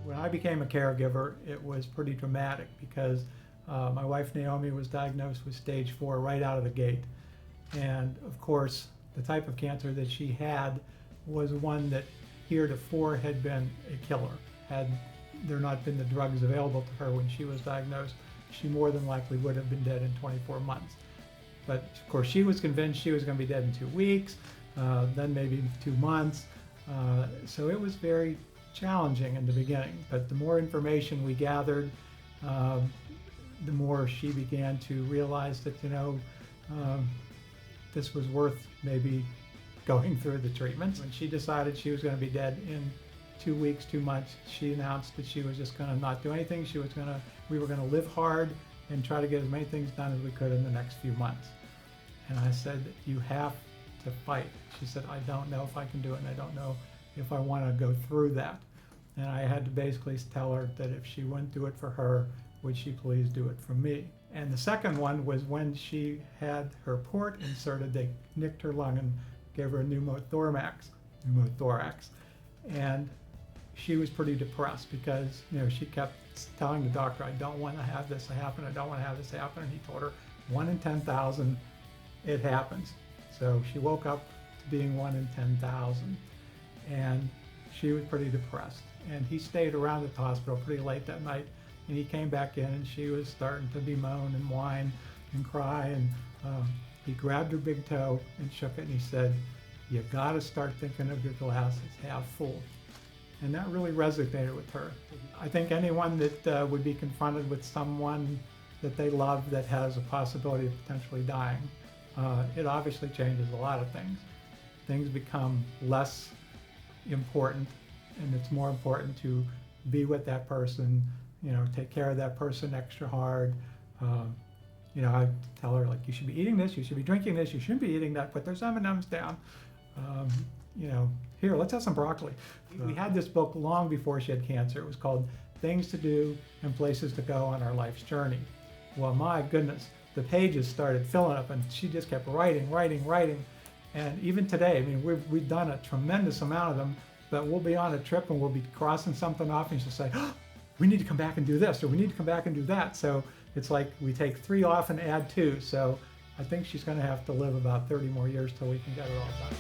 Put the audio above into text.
When I became a caregiver, it was pretty dramatic because my wife Naomi was diagnosed with stage 4 right out of the gate. And of course, the type of cancer that she had was one that heretofore had been a killer. Had there not been the drugs available to her when she was diagnosed, she more than likely would have been dead in 24 months. But of course, she was convinced she was going to be dead in 2 weeks, then maybe 2 months. So it was very challenging in the beginning. But the more information we gathered, the more she began to realize that, this was worth maybe going through the treatments. When she decided she was going to be dead in 2 weeks, 2 months, she announced that she was just going to not do anything. We were going to live hard and try to get as many things done as we could in the next few months. And I said, you have to fight. She said, I don't know if I can do it, and I don't know if I want to go through that. And I had to basically tell her that if she wouldn't do it for her, would she please do it for me? And the second one was when she had her port inserted. They nicked her lung and gave her a pneumothorax. And she was pretty depressed because she kept telling the doctor, I don't want to have this happen, I don't want to have this happen. And he told her 1 in 10,000 it happens. So she woke up to being 1 in 10,000, and she was pretty depressed. And he stayed around at the hospital pretty late that night, and he came back in, and she was starting to bemoan and whine and cry. And he grabbed her big toe and shook it, and he said, you got to start thinking of your glasses half full. And that really resonated with her. I think anyone that would be confronted with someone that they love that has a possibility of potentially dying, it obviously changes a lot of things. Things become less important, and it's more important to be with that person, take care of that person extra hard. I tell her, like, you should be eating this, you should be drinking this, you shouldn't be eating that, put those M&Ms down. Here, let's have some broccoli. We had this book long before she had cancer. It was called Things to Do and Places to Go on Our Life's Journey. Well, my goodness, the pages started filling up, and she just kept writing. And even today, we've done a tremendous amount of them, but we'll be on a trip and we'll be crossing something off, and she'll say, oh, we need to come back and do this, or we need to come back and do that. So it's like we take 3 off and add 2. So I think she's going to have to live about 30 more years till we can get it all done.